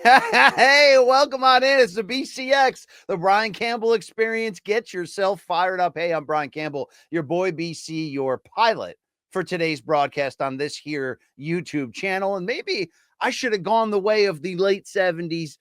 Hey, welcome on in. It's the BCX, the Brian Campbell Experience. Get yourself fired up. Hey, I'm Brian Campbell, your boy BC, your pilot for today's broadcast on this here YouTube channel. And maybe I should have gone the way of the late 70s,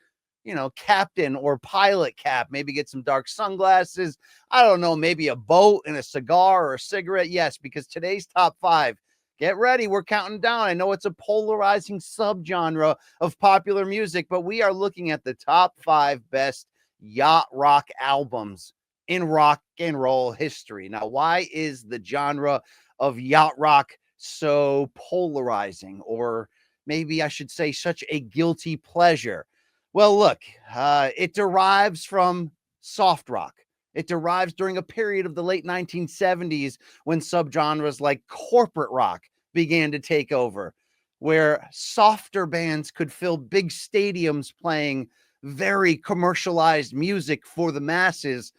captain or pilot cap. Maybe get some dark sunglasses. I don't know, maybe a boat and a cigar or a cigarette. Yes, because today's top five. Get ready. We're counting down. I know it's a polarizing subgenre of popular music, but we are looking at the top five best yacht rock albums in rock and roll history. Now, why is the genre of yacht rock so polarizing, or maybe I should say such a guilty pleasure? Well, look, it derives from soft rock. It derives during a period of the late 1970s when subgenres like corporate rock began to take over, where softer bands could fill big stadiums playing very commercialized music for the masses.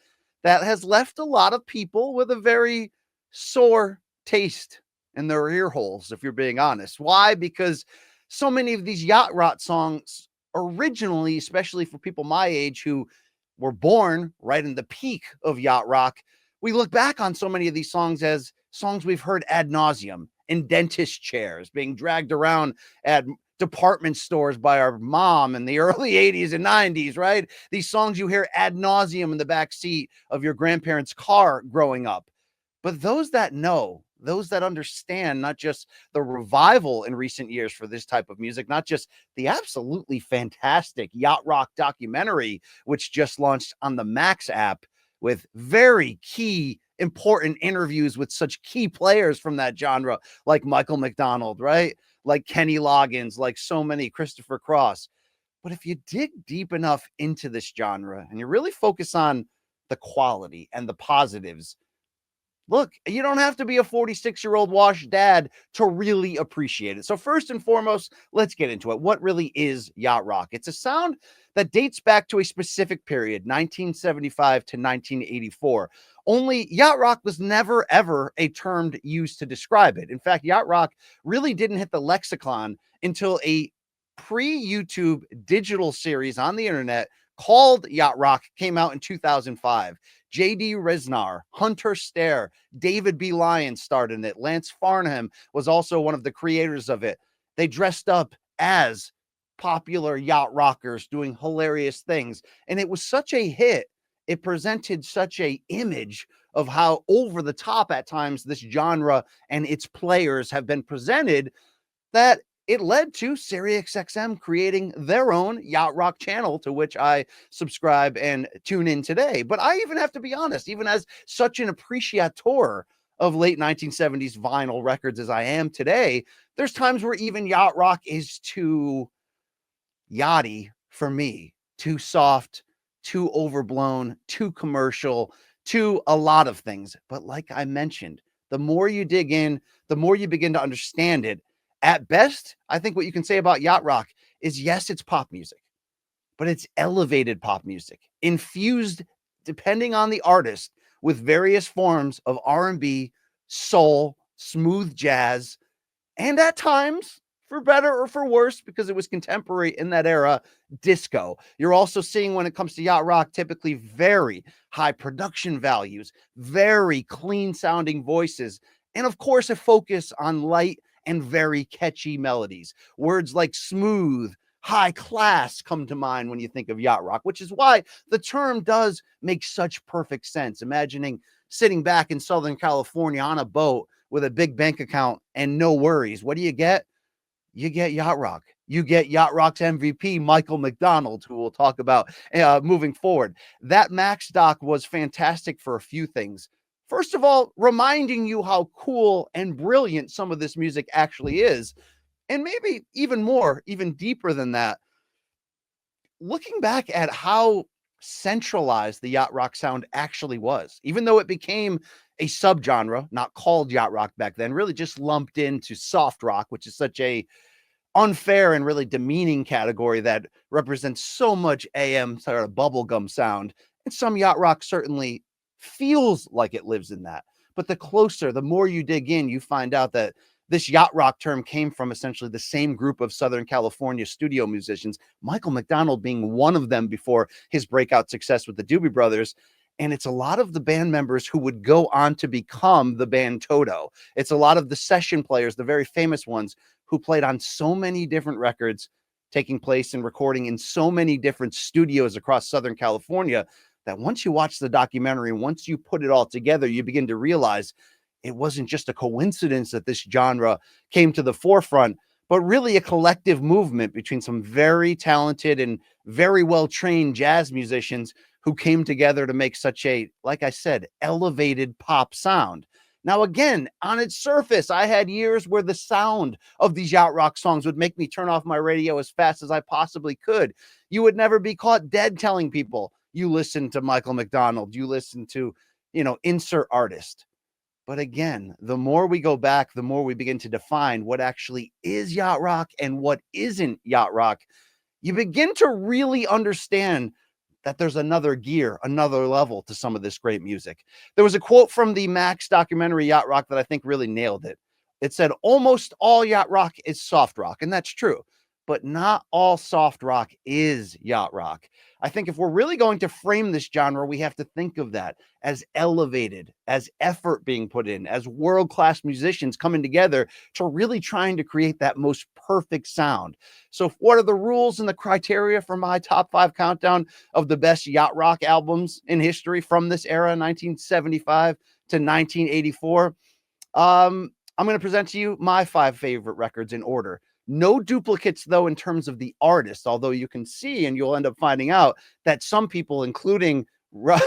That has left a lot of people with a very sore taste in their ear holes, if you're being honest. Why? Because so many of these yacht rock songs originally, especially for people my age who were born right in the peak of yacht rock, we look back on so many of these songs as songs we've heard ad nauseum in dentist chairs, being dragged around at department stores by our mom in the early 80s and 90s, right? These songs you hear ad nauseum in the back seat of your grandparents' car growing up. But those that know, those that understand not just the revival in recent years for this type of music, not just the absolutely fantastic Yacht Rock documentary, which just launched on the Max app with very key, important interviews with such key players from that genre, like Michael McDonald, right? Like Kenny Loggins, like so many, Christopher Cross. But if you dig deep enough into this genre and you really focus on the quality and the positives, look, you don't have to be a 46-year-old washed dad to really appreciate it. So first and foremost, let's get into it. What really is yacht rock? It's a sound that dates back to a specific period, 1975 to 1984. Only yacht rock was never, ever a term used to describe it. In fact, yacht rock really didn't hit the lexicon until a pre-YouTube digital series on the internet called Yacht Rock came out in 2005. J.D. Reznar, Hunter Stair, David B. Lyons starred in it. Lance Farnham was also one of the creators of it. They dressed up as popular yacht rockers doing hilarious things. And it was such a hit. It presented such a image of how over the top at times this genre and its players have been presented that it led to Sirius XM creating their own yacht rock channel, to which I subscribe and tune in today. But I even have to be honest, even as such an appreciator of late 1970s vinyl records as I am today, there's times where even yacht rock is too yachty for me, too soft, too overblown, too commercial, too a lot of things. But like I mentioned, the more you dig in, the more you begin to understand it. At best, I think what you can say about yacht rock is yes, it's pop music, but it's elevated pop music, infused, depending on the artist, with various forms of R&B, soul, smooth jazz, and at times, for better or for worse, because it was contemporary in that era, disco. You're also seeing, when it comes to yacht rock, typically very high production values, very clean sounding voices, and of course, a focus on light and very catchy melodies. Words like smooth, high class come to mind when you think of yacht rock, which is why the term does make such perfect sense. Imagining sitting back in Southern California on a boat with a big bank account and no worries. What do you get? You get yacht rock. You get yacht rock's MVP, Michael McDonald, who we'll talk about moving forward. That Max doc was fantastic for a few things. First of all, reminding you how cool and brilliant some of this music actually is. And maybe even more, even deeper than that, looking back at how centralized the yacht rock sound actually was, even though it became a subgenre, not called yacht rock back then, really just lumped into soft rock, which is such a unfair and really demeaning category that represents so much AM sort of bubblegum sound. And some yacht rock certainly feels like it lives in that. But the closer, the more you dig in, you find out that This yacht rock term came from essentially the same group of Southern California studio musicians, Michael McDonald being one of them before his breakout success with the Doobie Brothers. And it's a lot of the band members who would go on to become the band Toto. It's a lot of the session players, the very famous ones, who played on so many different records, taking place and recording in so many different studios across Southern California, that once you watch the documentary, once you put it all together, you begin to realize it wasn't just a coincidence that this genre came to the forefront, but really a collective movement between some very talented and very well-trained jazz musicians who came together to make such a, like I said, elevated pop sound. Now, again, on its surface, I had years where the sound of these yacht rock songs would make me turn off my radio as fast as I possibly could. You would never be caught dead telling people you listen to Michael McDonald, you listen to, insert artist. But again, the more we go back, the more we begin to define what actually is yacht rock and what isn't yacht rock. You begin to really understand that there's another gear, another level to some of this great music. There was a quote from the Max documentary Yacht Rock that I think really nailed it. It said, almost all yacht rock is soft rock. And that's true, but not all soft rock is yacht rock. I think if we're really going to frame this genre, we have to think of that as elevated, as effort being put in, as world-class musicians coming together to really trying to create that most perfect sound. So what are the rules and the criteria for my top 5 countdown of the best yacht rock albums in history from this era, 1975 to 1984? I'm going to present to you my 5 favorite records in order. No duplicates, though, in terms of the artist, although you can see and you'll end up finding out that some people, including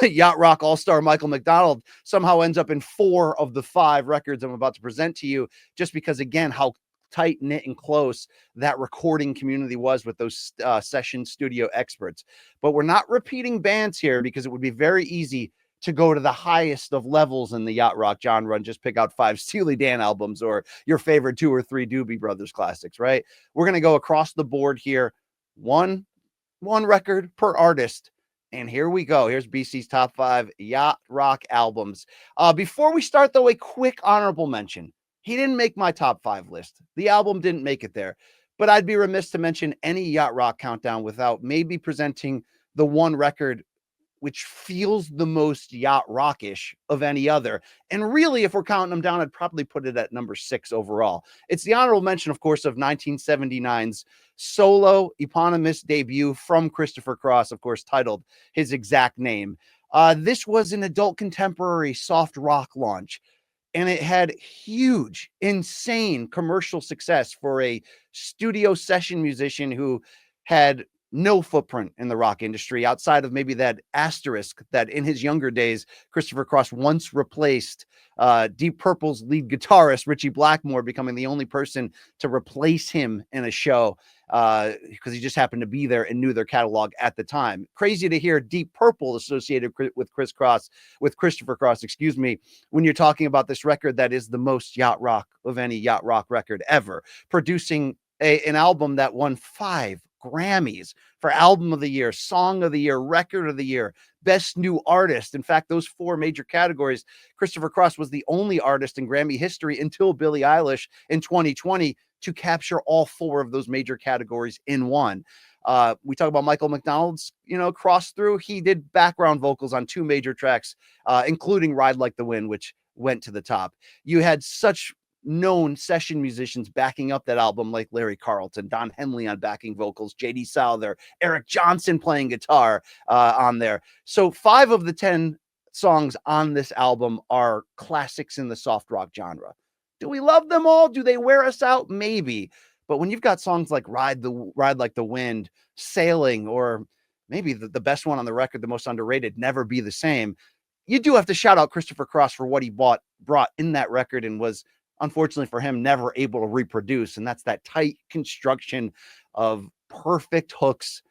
yacht rock all-star Michael McDonald, somehow ends up in 4 of the 5 records I'm about to present to you, just because, again, how tight-knit and close that recording community was with those session studio experts. But we're not repeating bands here because it would be very easy to go to the highest of levels in the yacht rock genre and just pick out 5 Steely Dan albums or your favorite 2 or 3 Doobie Brothers classics, right? We're going to go across the board here. One record per artist. And here we go. Here's BC's top 5 yacht rock albums. Before we start, though, a quick honorable mention. He didn't make my top 5 list. The album didn't make it there. But I'd be remiss to mention any yacht rock countdown without maybe presenting the one record which feels the most yacht rockish of any other. And really, if we're counting them down, I'd probably put it at number 6 overall. It's the honorable mention, of course, of 1979's solo eponymous debut from Christopher Cross, of course, titled his exact name. This was an adult contemporary soft rock launch, and it had huge, insane commercial success for a studio session musician who had no footprint in the rock industry outside of maybe that asterisk that in his younger days, Christopher Cross once replaced Deep Purple's lead guitarist, Ritchie Blackmore, becoming the only person to replace him in a show because he just happened to be there and knew their catalog at the time. Crazy to hear Deep Purple associated with Christopher Cross, excuse me, when you're talking about this record that is the most yacht rock of any yacht rock record ever, producing an album that won 5 Grammys for album of the year, song of the year, record of the year, best new artist. In fact, those 4 major categories, Christopher Cross was the only artist in Grammy history until Billie Eilish in 2020 to capture all 4 of those major categories in one. We talk about Michael McDonald's, cross through. He did background vocals on 2 major tracks, including Ride Like the Wind, which went to the top. You had such known session musicians backing up that album, like Larry Carlton, Don Henley on backing vocals, J.D. Souther, Eric Johnson playing guitar on there. So 5 of the 10 songs on this album are classics in the soft rock genre. Do we love them all? Do they wear us out? Maybe. But when you've got songs like Ride Like the Wind, Sailing, or maybe the best one on the record, the most underrated, Never Be the Same, you do have to shout out Christopher Cross for what he brought in that record and was, unfortunately for him, never able to reproduce. And that's that tight construction of perfect hooks.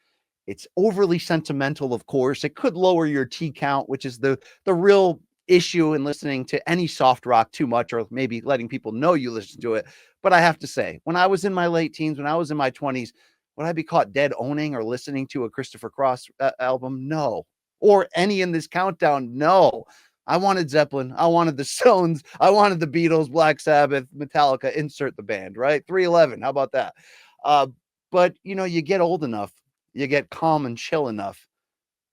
It's overly sentimental, of course. It could lower your T count, which is the real issue in listening to any soft rock too much, or maybe letting people know you listen to it. But I have to say, when I was in my late teens, when I was in my 20s, would I be caught dead owning or listening to a Christopher Cross album? No. Or any in this countdown? No. I wanted Zeppelin. I wanted the Stones. I wanted the Beatles, Black Sabbath, Metallica, insert the band, right? 311. How about that? Uh, but, you get old enough, you get calm and chill enough,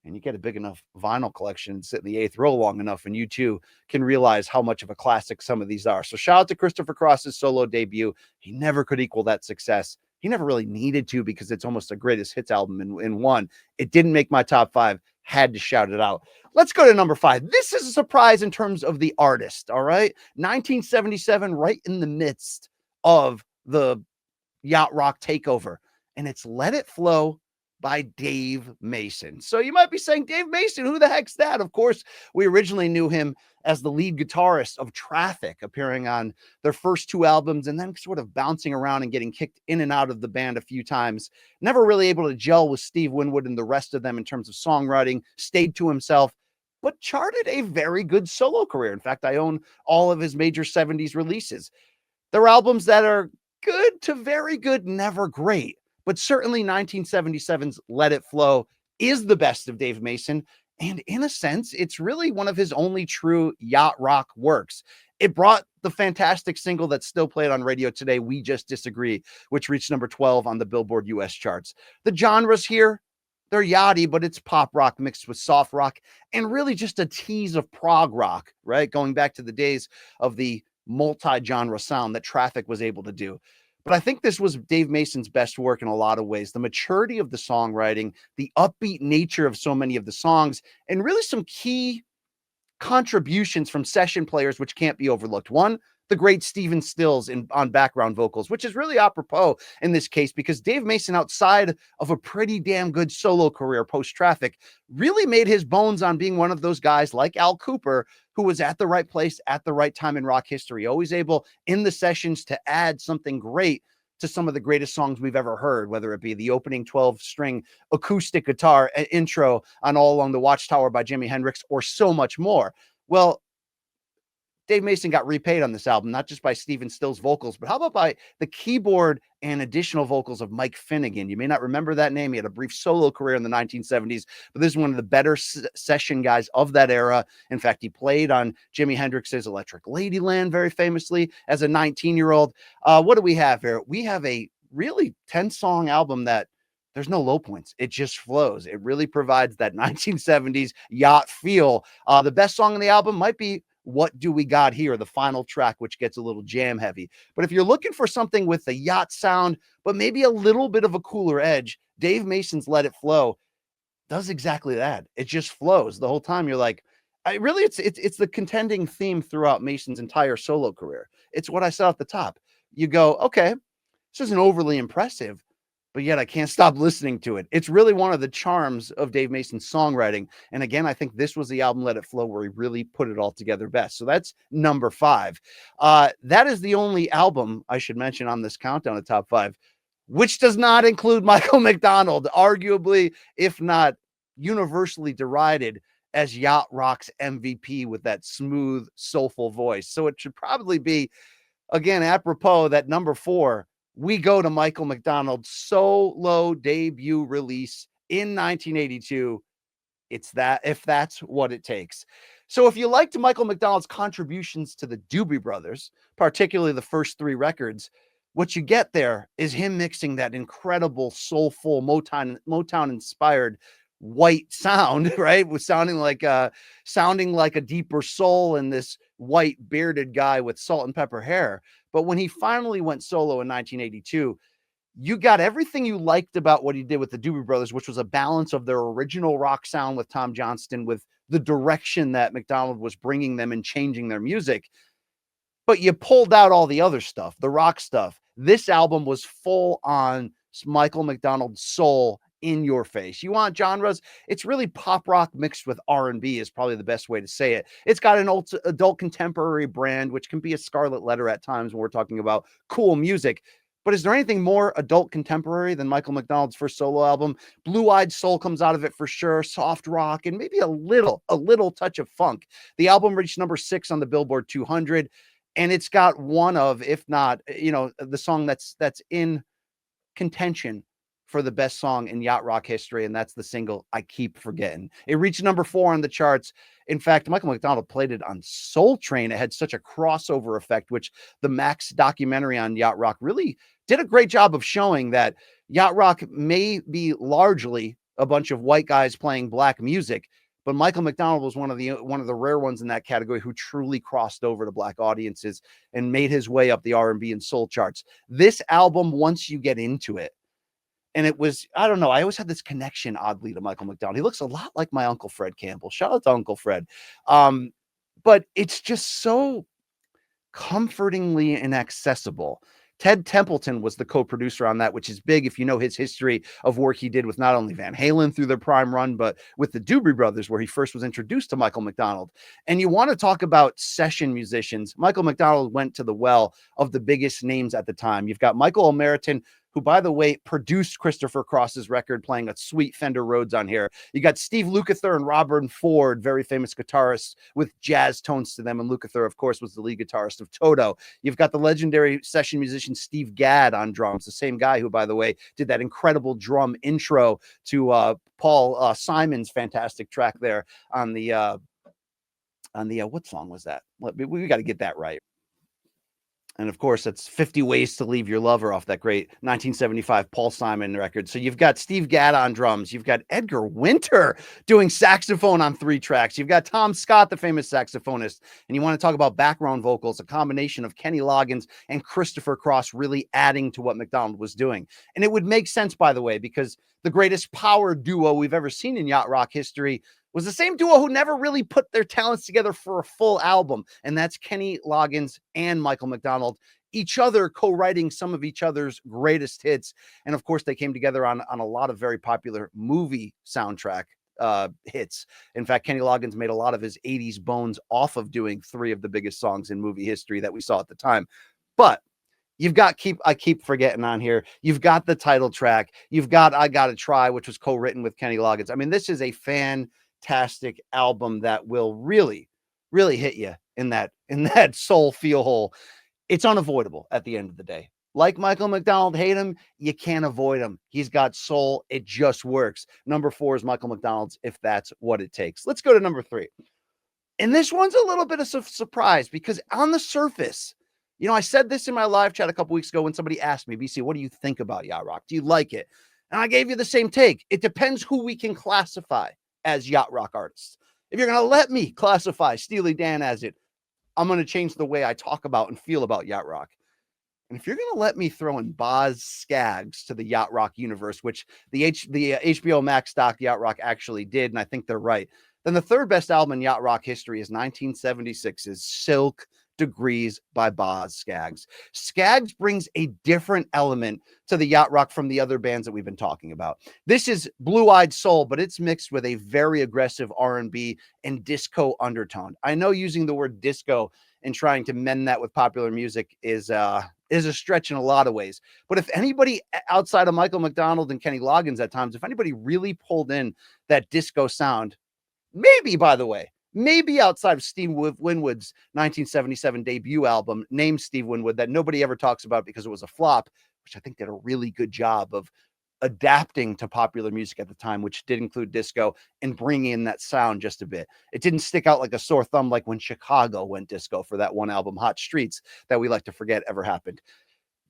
and you get a big enough vinyl collection and sit in the eighth row long enough, and you too can realize how much of a classic some of these are. So shout out to Christopher Cross's solo debut. He never could equal that success. He never really needed to because it's almost a greatest hits album in one. It didn't make my top 5. Had to shout it out. Let's go to number 5. This is a surprise in terms of the artist, all right? 1977, right in the midst of the yacht rock takeover, and it's Let It Flow by Dave Mason. So you might be saying, Dave Mason, who the heck's that? Of course, we originally knew him as the lead guitarist of Traffic, appearing on their first 2 albums and then sort of bouncing around and getting kicked in and out of the band a few times. Never really able to gel with Steve Winwood and the rest of them in terms of songwriting, stayed to himself, but charted a very good solo career. In fact, I own all of his major 70s releases. There are albums that are good to very good, never great. But certainly 1977's Let It Flow is the best of Dave Mason. And in a sense, it's really one of his only true yacht rock works. It brought the fantastic single that's still played on radio today, We Just Disagree, which reached number 12 on the Billboard US charts. The genres here, they're yachty, but it's pop rock mixed with soft rock and really just a tease of prog rock, right? Going back to the days of the multi-genre sound that Traffic was able to do. But I think this was Dave Mason's best work in a lot of ways. The maturity of the songwriting, the upbeat nature of so many of the songs, and really some key contributions from session players, which can't be overlooked. One, the great Stephen Stills on background vocals, which is really apropos in this case because Dave Mason, outside of a pretty damn good solo career post-Traffic, really made his bones on being one of those guys like Al Cooper who was at the right place at the right time in rock history, always able in the sessions to add something great to some of the greatest songs we've ever heard, whether it be the opening 12-string acoustic guitar intro on All Along the Watchtower by Jimi Hendrix, or so much more. Well, Dave Mason got repaid on this album, not just by Stephen Stills' vocals, but how about by the keyboard and additional vocals of Mike Finnegan? You may not remember that name. He had a brief solo career in the 1970s, but this is one of the better session guys of that era. In fact, he played on Jimi Hendrix's Electric Ladyland very famously as a 19-year-old. What do we have here? We have a really 10-song album that there's no low points. It just flows. It really provides that 1970s yacht feel. The best song on the album might be What Do We Got Here, the final track, which gets a little jam heavy. But if you're looking for something with the yacht sound, but maybe a little bit of a cooler edge, Dave Mason's Let It Flow does exactly that. It just flows the whole time. You're like, it's the contending theme throughout Mason's entire solo career. It's what I said at the top. You go, okay, this isn't overly impressive, but yet I can't stop listening to it. It's really one of the charms of Dave Mason's songwriting. And again, I think this was the album Let It Flow where he really put it all together best. So that's number 5. That is the only album I should mention on this countdown of top 5, which does not include Michael McDonald, arguably, if not universally derided as yacht rock's MVP with that smooth, soulful voice. So it should probably be, again, apropos that number 4, we go to Michael McDonald's solo debut release in 1982. It's that, If That's What It Takes. So if you liked Michael McDonald's contributions to the Doobie Brothers, particularly the first 3 records, what you get there is him mixing that incredible, soulful, Motown-inspired white sound, right? With sounding like a deeper soul in this white bearded guy with salt and pepper hair. But when he finally went solo in 1982, you got everything you liked about what he did with the Doobie Brothers, which was a balance of their original rock sound with Tom Johnston, with the direction that McDonald was bringing them and changing their music. But you pulled out all the other stuff, the rock stuff. This album was full on Michael McDonald's soul in your face. You want genres? It's really pop rock mixed with R&B is probably the best way to say it. It's got an adult contemporary brand, which can be a scarlet letter at times when we're talking about cool music. But is there anything more adult contemporary than Michael McDonald's first solo album? Blue-Eyed Soul comes out of it for sure, soft rock, and maybe a little touch of funk. The album reached number 6 on the Billboard 200, and it's got one of, if not, the song that's in contention for the best song in yacht rock history, and that's the single I Keep Forgetting. It reached number 4 on the charts. In fact, Michael McDonald played it on Soul Train. It had such a crossover effect, which the Max documentary on yacht rock really did a great job of showing that yacht rock may be largely a bunch of white guys playing black music, but Michael McDonald was one of the rare ones in that category who truly crossed over to black audiences and made his way up the R&B and soul charts. This album, once you get into it, and it was, I don't know, I always had this connection oddly to Michael McDonald. He looks a lot like my Uncle Fred Campbell. Shout out to Uncle Fred. But it's just so comfortingly inaccessible. Ted Templeton was the co-producer on that, which is big if you know his history of work he did with not only Van Halen through their prime run, but with the Doobie Brothers, where he first was introduced to Michael McDonald. And you want to talk about session musicians. Michael McDonald went to the well of the biggest names at the time. You've got Michael O'Meriton, who, by the way, produced Christopher Cross's record, playing a sweet Fender Rhodes on here. You got Steve Lukather and Robert Ford, very famous guitarists with jazz tones to them. And Lukather, of course, was the lead guitarist of Toto. You've got the legendary session musician Steve Gadd on drums, the same guy who, by the way, did that incredible drum intro to Paul Simon's fantastic track there on the what song was that? We got to get that right. And of course, that's 50 Ways to Leave Your Lover off that great 1975 Paul Simon record. So you've got Steve Gadd on drums. You've got Edgar Winter doing saxophone on 3 tracks. You've got Tom Scott, the famous saxophonist. And you want to talk about background vocals, a combination of Kenny Loggins and Christopher Cross really adding to what McDonald was doing. And it would make sense, by the way, because the greatest power duo we've ever seen in yacht rock history was the same duo who never really put their talents together for a full album. And that's Kenny Loggins and Michael McDonald, each other co-writing some of each other's greatest hits. And of course, they came together on a lot of very popular movie soundtrack hits. In fact, Kenny Loggins made a lot of his 80s bones off of doing 3 of the biggest songs in movie history that we saw at the time. But you've got I Keep Forgetting on here. You've got the title track. You've got I Gotta Try, which was co-written with Kenny Loggins. I mean, this is a fantastic album that will really, really hit you in that soul feel hole. It's unavoidable at the end of the day. Like Michael McDonald, hate him, you can't avoid him. He's got soul. It just works. Number 4 is Michael McDonald's If That's What It Takes. Let's go to number 3. And this one's a little bit of a surprise because on the surface, I said this in my live chat a couple weeks ago when somebody asked me, BC, what do you think about yacht rock? Do you like it? And I gave you the same take. It depends who we can classify as yacht rock artists. If you're going to let me classify Steely Dan as it, I'm going to change the way I talk about and feel about yacht rock. And if you're going to let me throw in Boz Scaggs to the yacht rock universe, which the HBO Max doc Yacht Rock actually did, and I think they're right, then the third best album in yacht rock history is 1976's Silk Degrees by Boz Scaggs. Scaggs brings a different element to the yacht rock from the other bands that we've been talking about. This is blue-eyed soul, but it's mixed with a very aggressive R&B and disco undertone. I know using the word disco and trying to mend that with popular music is a stretch in a lot of ways. But if anybody outside of Michael McDonald and Kenny Loggins at times, if anybody really pulled in that disco sound, maybe outside of Steve Winwood's 1977 debut album named Steve Winwood that nobody ever talks about because it was a flop, which I think did a really good job of adapting to popular music at the time, which did include disco and bringing in that sound just a bit. It didn't stick out like a sore thumb like when Chicago went disco for that one album, Hot Streets, that we like to forget ever happened.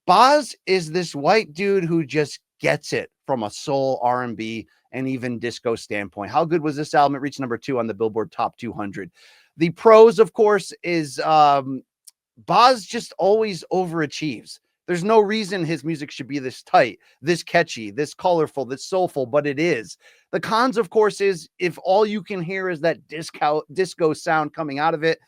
Boz is this white dude who just gets it from a soul, R&B, and even disco standpoint. How good was this album? It reached number 2 on the Billboard Top 200. The pros, of course, is Boz just always overachieves. There's no reason his music should be this tight, this catchy, this colorful, this soulful, but it is. The cons, of course, is if all you can hear is that disco sound coming out of it,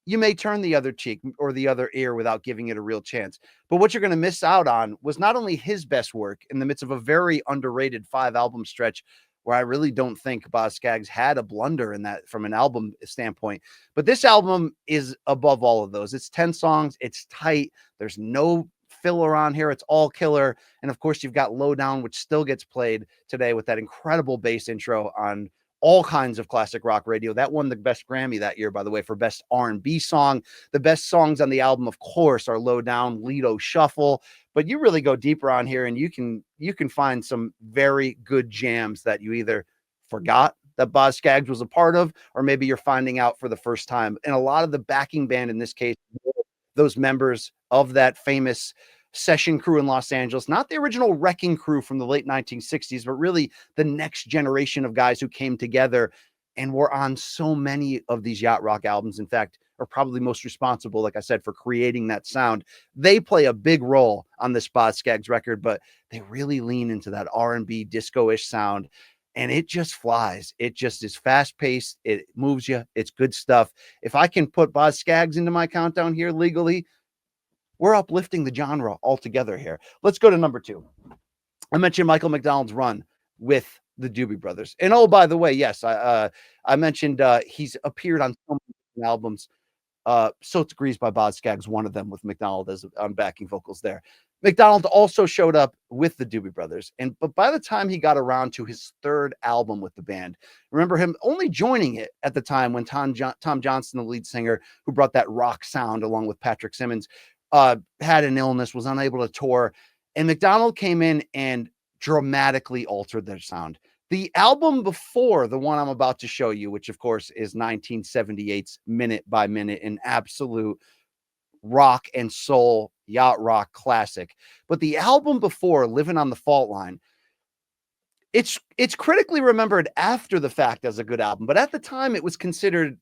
you may turn the other cheek or the other ear without giving it a real chance. But what you're going to miss out on was not only his best work in the midst of a very underrated 5-album stretch where I really don't think Boz Scaggs had a blunder in that from an album standpoint. But this album is above all of those. It's 10 songs. It's tight. There's no filler on here. It's all killer. And of course, you've got Low Down, which still gets played today with that incredible bass intro on all kinds of classic rock radio. That won the best Grammy that year, by the way, for best R&B song. The best songs on the album, of course, are Low Down, Lido Shuffle. But you really go deeper on here, and you can find some very good jams that you either forgot that Boz Scaggs was a part of, or maybe you're finding out for the first time. And a lot of the backing band in this case, those members of that famous session crew in Los Angeles, not the original Wrecking Crew from the late 1960s, but really the next generation of guys who came together and were on so many of these yacht rock albums. In fact, are probably most responsible, like I said, for creating that sound. They play a big role on this Boz Scaggs record, but they really lean into that R&B disco-ish sound, and it just flies. It just is fast-paced. It moves you. It's good stuff. If I can put Boz Scaggs into my countdown here legally, we're uplifting the genre altogether here. Let's go to number 2. I mentioned Michael McDonald's run with the Doobie Brothers. And oh, by the way, yes, I mentioned he's appeared on so many albums. So Degrees by Boz Scaggs, one of them with McDonald as on backing vocals there. McDonald also showed up with the Doobie Brothers. But by the time he got around to his 3rd album with the band, remember him only joining it at the time when Tom Johnston, the lead singer, who brought that rock sound along with Patrick Simmons, had an illness, was unable to tour. And McDonald came in and dramatically altered their sound. The album before the one I'm about to show you, which of course is 1978's Minute by Minute, an absolute rock and soul yacht rock classic. But the album before, Living on the Fault Line, it's critically remembered after the fact as a good album. But at the time, it was considered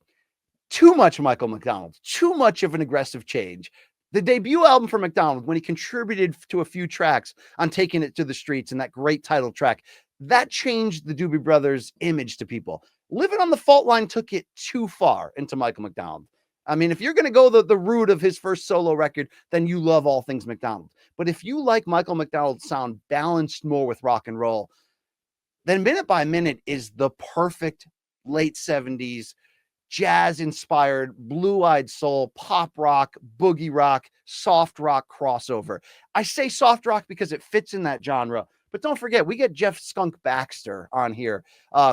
too much Michael McDonald, too much of an aggressive change. The debut album for McDonald, when he contributed to a few tracks on Taking It to the Streets and that great title track, that changed the Doobie Brothers' image to people. Living on the Fault Line took it too far into Michael McDonald. I mean, if you're going to go the route of his first solo record, then you love all things McDonald. But if you like Michael McDonald's sound balanced more with rock and roll, then Minute by Minute is the perfect late 70s jazz-inspired, blue-eyed soul, pop rock, boogie rock, soft rock crossover. I say soft rock because it fits in that genre, but don't forget, we get Jeff Skunk Baxter on here,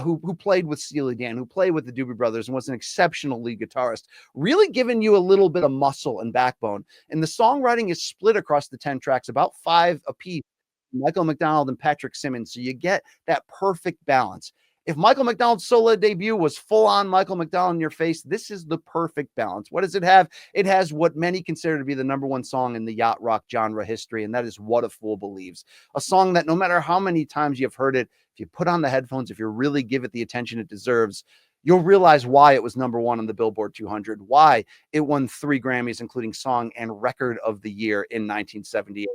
who played with Steely Dan, who played with the Doobie Brothers, and was an exceptional lead guitarist, really giving you a little bit of muscle and backbone. And the songwriting is split across the 10 tracks, about 5 apiece, Michael McDonald and Patrick Simmons, so you get that perfect balance. If Michael McDonald's solo debut was full-on Michael McDonald in your face, this is the perfect balance. What does it have? It has what many consider to be the number 1 song in the yacht rock genre history, and that is What a Fool Believes. A song that no matter how many times you've heard it, if you put on the headphones, if you really give it the attention it deserves, you'll realize why it was number 1 on the Billboard 200, why it won 3 Grammys, including Song and Record of the Year in 1978.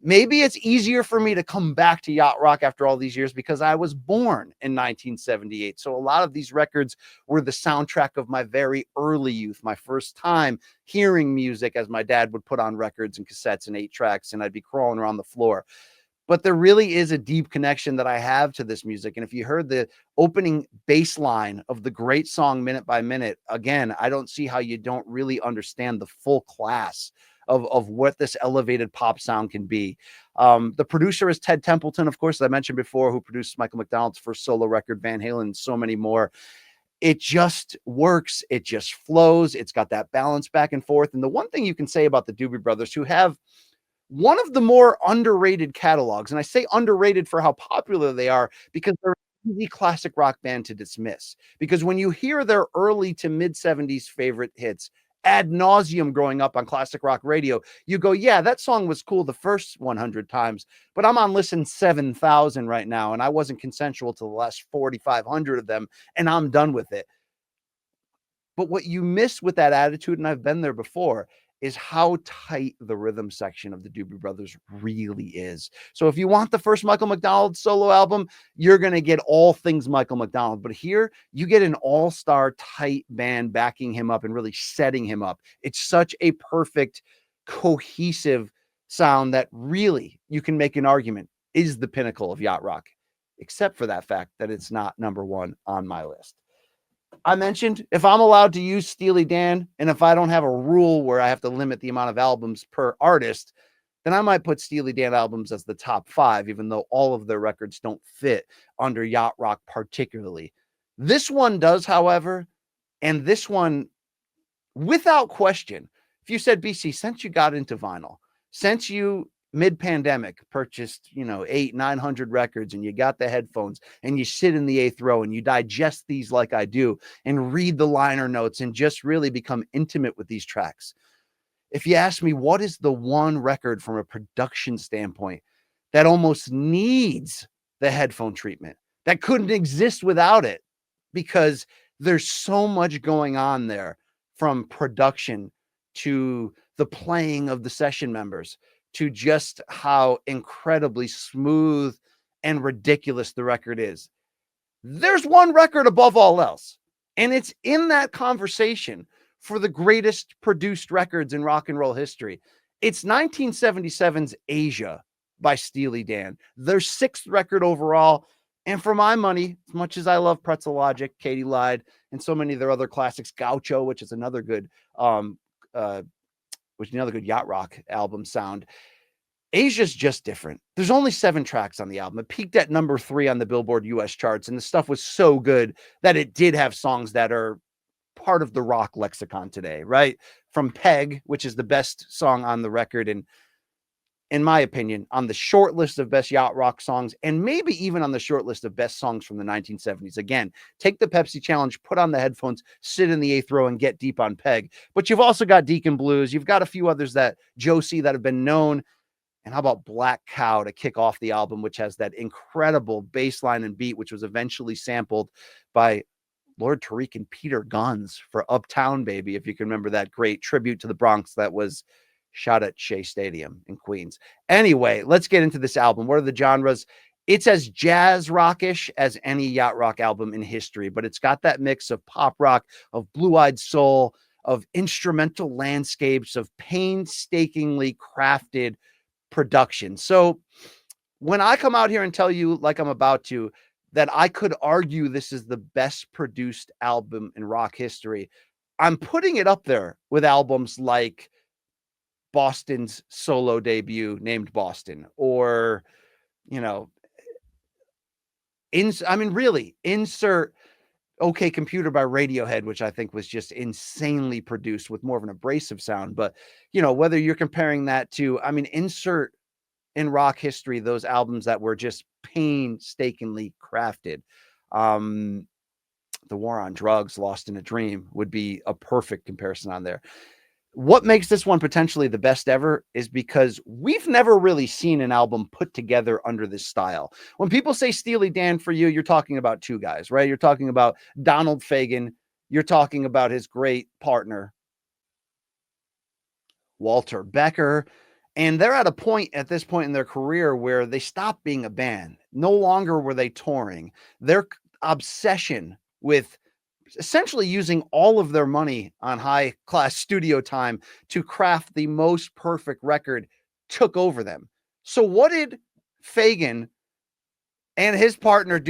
Maybe it's easier for me to come back to yacht rock after all these years because I was born in 1978. So a lot of these records were the soundtrack of my very early youth, my first time hearing music, as my dad would put on records and cassettes and 8 tracks, and I'd be crawling around the floor. But there really is a deep connection that I have to this music. And if you heard the opening bass line of the great song Minute by Minute, again, I don't see how you don't really understand the full class of what this elevated pop sound can be. The producer is Ted Templeton, of course, as I mentioned before, who produced Michael McDonald's first solo record, Van Halen, and so many more. It just works. It just flows. It's got that balance back and forth. And the one thing you can say about the Doobie Brothers, who have one of the more underrated catalogs, and I say underrated for how popular they are because they're an easy classic rock band to dismiss. Because when you hear their early to mid 70s favorite hits ad nauseum growing up on classic rock radio, you go, yeah, that song was cool the first 100 times, but I'm on listen 7,000 right now, and I wasn't consensual to the last 4,500 of them, and I'm done with it. But what you miss with that attitude, and I've been there before, is how tight the rhythm section of the Doobie Brothers really is. So if you want the first Michael McDonald solo album, you're going to get all things Michael McDonald. But here you get an all-star tight band backing him up and really setting him up. It's such a perfect, cohesive sound that really you can make an argument is the pinnacle of yacht rock, except for that fact that it's not number 1 on my list. I mentioned if I'm allowed to use Steely Dan, and if I don't have a rule where I have to limit the amount of albums per artist, then I might put Steely Dan albums as the top 5, even though all of their records don't fit under yacht rock particularly. This one does, however, and this one, without question, if you said, BC, since you got into vinyl, since you mid-pandemic purchased, 800-900 records, and you got the headphones and you sit in the 8th row and you digest these like I do and read the liner notes and just really become intimate with these tracks. If you ask me, what is the one record from a production standpoint that almost needs the headphone treatment, that couldn't exist without it, because there's so much going on there, from production to the playing of the session members to just how incredibly smooth and ridiculous the record is. There's one record above all else, and it's in that conversation for the greatest produced records in rock and roll history. It's 1977's Asia by Steely Dan, their 6th record overall. And for my money, as much as I love Pretzel Logic, Katie Lied, and so many of their other classics, Gaucho, which is another good yacht rock album sound, Asia's just different. There's only 7 tracks on the album. It peaked at number 3 on the Billboard US charts, and the stuff was so good that it did have songs that are part of the rock lexicon today, right? From Peg, which is the best song on the record, and in my opinion, on the short list of best yacht rock songs, and maybe even on the short list of best songs from the 1970s. Again, take the Pepsi challenge, put on the headphones, sit in the 8th row, and get deep on Peg. But you've also got Deacon Blues. You've got a few others, that Josie, that have been known. And how about Black Cow to kick off the album, which has that incredible bass line and beat, which was eventually sampled by Lord Tariq and Peter Guns for Uptown Baby, if you can remember that great tribute to the Bronx that was shot at Shea Stadium in Queens. Anyway, let's get into this album. What are the genres? It's as jazz rockish as any yacht rock album in history, but it's got that mix of pop rock, of blue-eyed soul, of instrumental landscapes, of painstakingly crafted production. So when I come out here and tell you, like I'm about to, that I could argue this is the best produced album in rock history, I'm putting it up there with albums like Boston's solo debut named Boston, or, really insert OK Computer by Radiohead, which I think was just insanely produced with more of an abrasive sound. But, whether you're comparing that to, insert in rock history those albums that were just painstakingly crafted. The War on Drugs, Lost in a Dream would be a perfect comparison on there. What makes this one potentially the best ever is because we've never really seen an album put together under this style. When people say Steely Dan for you, you're talking about 2 guys, right? You're talking about Donald Fagen. You're talking about his great partner, Walter Becker. And they're at this point in their career where they stopped being a band. No longer were they touring. Their obsession with essentially using all of their money on high-class studio time to craft the most perfect record took over them. So what did Fagen and his partner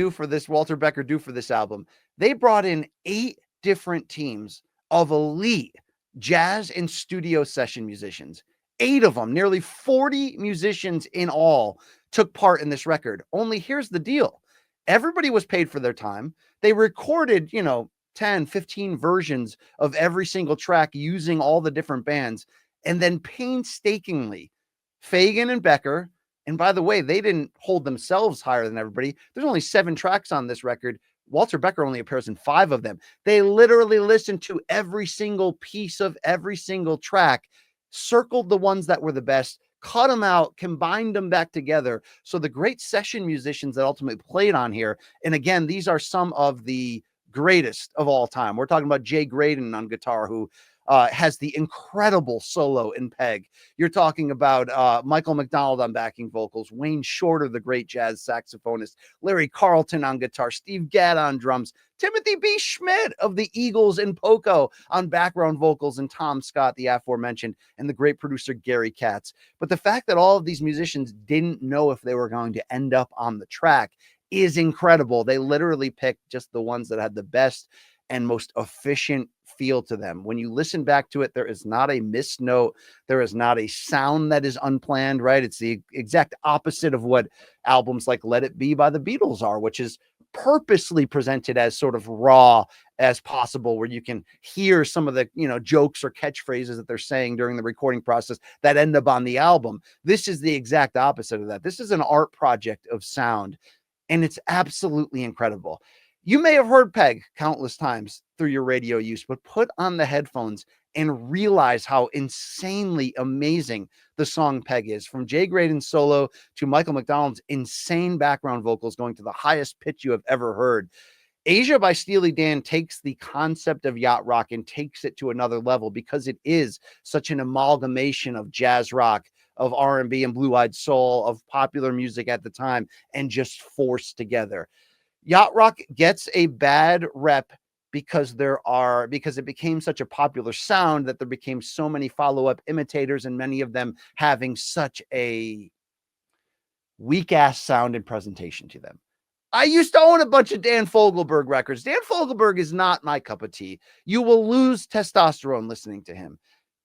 Walter Becker do for this album? They brought in 8 different teams of elite jazz and studio session musicians. 8 of them, nearly 40 musicians in all, took part in this record. Only here's the deal. Everybody was paid for their time. They recorded, 10, 15 versions of every single track using all the different bands. And then painstakingly, Fagen and Becker, and by the way, they didn't hold themselves higher than everybody. There's only 7 tracks on this record. Walter Becker only appears in 5 of them. They literally listened to every single piece of every single track, circled the ones that were the best, cut them out, combined them back together. So the great session musicians that ultimately played on here, and again, these are some of the greatest of all time. We're talking about Jay Graydon on guitar, who has the incredible solo in Peg. You're talking about Michael McDonald on backing vocals, Wayne Shorter, the great jazz saxophonist, Larry Carlton on guitar, Steve Gadd on drums, Timothy B. Schmidt of the Eagles and Poco on background vocals, and Tom Scott, the aforementioned, and the great producer Gary Katz. But the fact that all of these musicians didn't know if they were going to end up on the track is incredible. They literally picked just the ones that had the best and most efficient feel to them. When you listen back to it, there is not a missed note. There is not a sound that is unplanned, right? It's the exact opposite of what albums like Let It Be by the Beatles are, which is purposely presented as sort of raw as possible, where you can hear some of the, jokes or catchphrases that they're saying during the recording process that end up on the album. This is the exact opposite of that. This is an art project of sound, and it's absolutely incredible. You may have heard Peg countless times through your radio use, but put on the headphones and realize how insanely amazing the song Peg is. From Jay Graydon's solo to Michael McDonald's insane background vocals going to the highest pitch you have ever heard. Asia by Steely Dan takes the concept of yacht rock and takes it to another level, because it is such an amalgamation of jazz rock, of R&B and blue-eyed soul, of popular music at the time, and just forced together. Yacht rock gets a bad rep because it became such a popular sound that there became so many follow-up imitators, and many of them having such a weak-ass sound and presentation to them. I used to own a bunch of Dan Fogelberg records. Dan Fogelberg is not my cup of tea. You will lose testosterone listening to him.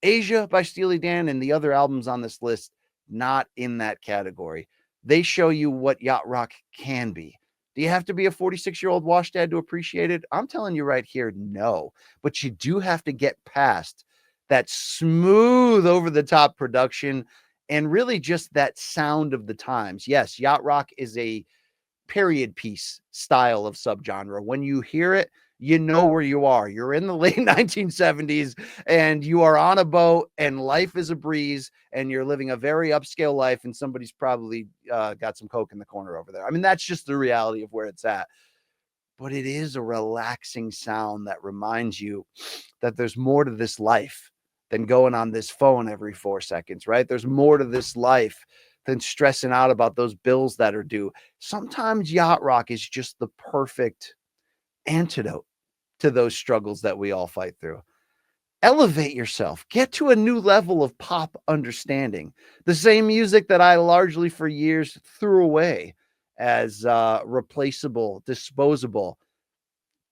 Asia by Steely Dan and the other albums on this list, not in that category. They show you what yacht rock can be. Do you have to be a 46-year-old wash dad to appreciate it? I'm telling you right here, no. But you do have to get past that smooth, over-the-top production and really just that sound of the times. Yes, yacht rock is a period piece style of subgenre. When you hear it, you know where you are. You're in the late 1970s and you are on a boat and life is a breeze and you're living a very upscale life, and somebody's probably got some coke in the corner over there. I mean, that's just the reality of where it's at. But it is a relaxing sound that reminds you that there's more to this life than going on this phone every 4 seconds, right? There's more to this life than stressing out about those bills that are due. Sometimes yacht rock is just the perfect antidote to those struggles that we all fight through. Elevate yourself, get to a new level of pop understanding. The same music that I largely for years threw away as replaceable, disposable.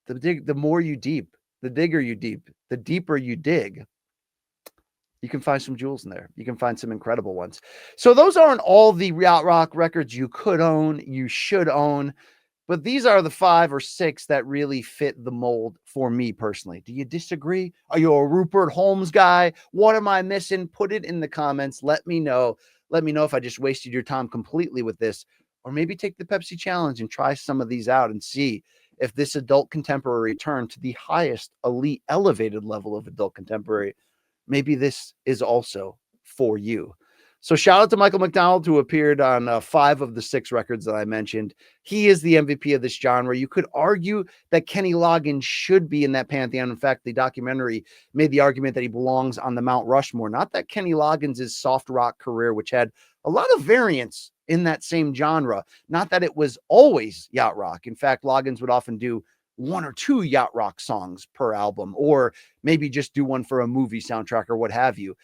The more you deep, the digger you deep, the deeper you dig, you can find some jewels in there. You can find some incredible ones. So those aren't all the yacht rock records you could own, you should own, but these are the 5 or 6 that really fit the mold for me personally. Do you disagree? Are you a Rupert Holmes guy? What am I missing? Put it in the comments. Let me know. Let me know if I just wasted your time completely with this, or maybe take the Pepsi challenge and try some of these out and see if this adult contemporary turned to the highest elite elevated level of adult contemporary. Maybe this is also for you. So shout out to Michael McDonald, who appeared on 5 of the 6 records that I mentioned. He is the MVP of this genre. You could argue that Kenny Loggins should be in that pantheon. In fact, the documentary made the argument that he belongs on the Mount Rushmore. Not that Kenny Loggins' soft rock career, which had a lot of variance in that same genre. Not that it was always yacht rock. In fact, Loggins would often do 1 or 2 yacht rock songs per album, or maybe just do one for a movie soundtrack or what have you.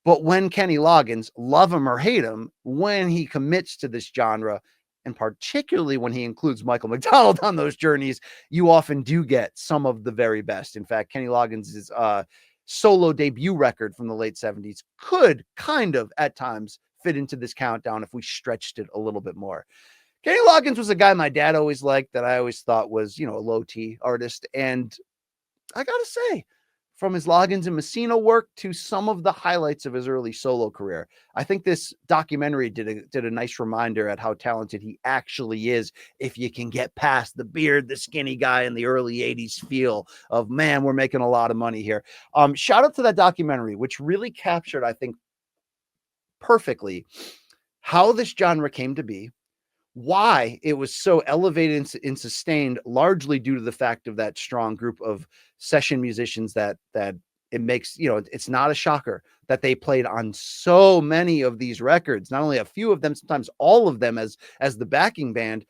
But when Kenny Loggins, love him or hate him, when he commits to this genre, and particularly when he includes Michael McDonald on those journeys, you often do get some of the very best. In fact, Kenny Loggins' solo debut record from the late 70s could kind of at times fit into this countdown if we stretched it a little bit more. Kenny Loggins was a guy my dad always liked, that I always thought was, a low T artist. And I got to say, from his Loggins and Messina work to some of the highlights of his early solo career, I think this documentary did a nice reminder at how talented he actually is, if you can get past the beard, the skinny guy, and the early 80s feel of, man, we're making a lot of money here. Shout out to that documentary, which really captured, I think, perfectly how this genre came to be, why it was so elevated and sustained, largely due to the fact of that strong group of session musicians that it makes, it's not a shocker that they played on so many of these records, not only a few of them, sometimes all of them as the backing band,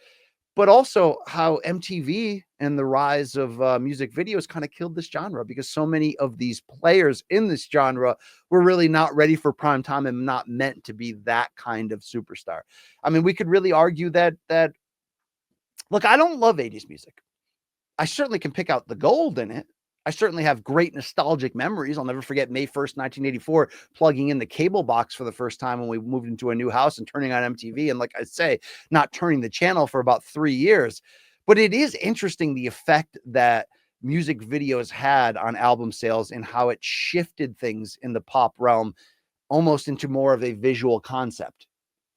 but also how MTV and the rise of music videos kind of killed this genre, because so many of these players in this genre were really not ready for prime time and not meant to be that kind of superstar. I mean, we could really argue that look, I don't love 80s music. I certainly can pick out the gold in it. I certainly have great nostalgic memories. I'll never forget May 1st, 1984, plugging in the cable box for the first time when we moved into a new house and turning on MTV. And like I say, not turning the channel for about 3 years. But it is interesting the effect that music videos had on album sales and how it shifted things in the pop realm almost into more of a visual concept,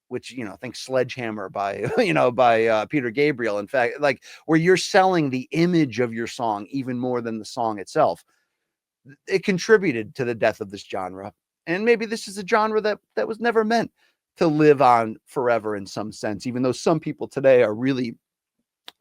which, think Sledgehammer by, by Peter Gabriel. In fact, like where you're selling the image of your song even more than the song itself. It contributed to the death of this genre. And maybe this is a genre that was never meant to live on forever in some sense, even though some people today are really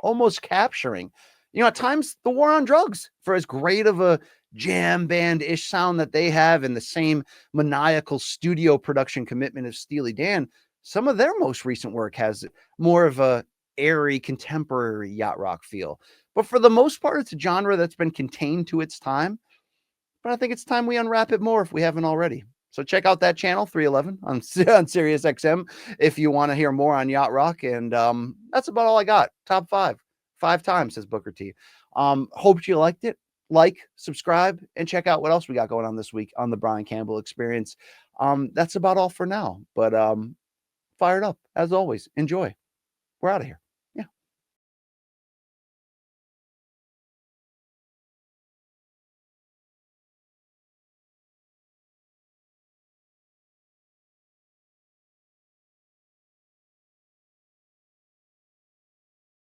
almost capturing, at times the war on drugs for as great of a jam band-ish sound that they have and the same maniacal studio production commitment of Steely Dan. Some of their most recent work has more of a airy contemporary yacht rock feel. But for the most part, it's a genre that's been contained to its time. But I think it's time we unwrap it more if we haven't already. So check out that channel, 311 on Sirius XM, if you want to hear more on yacht rock. And that's about all I got. Top 5 times, says Booker T. Hope you liked it. Like, subscribe, and check out what else we got going on this week on the Brian Campbell Experience. That's about all for now. But fired up as always. Enjoy. We're out of here.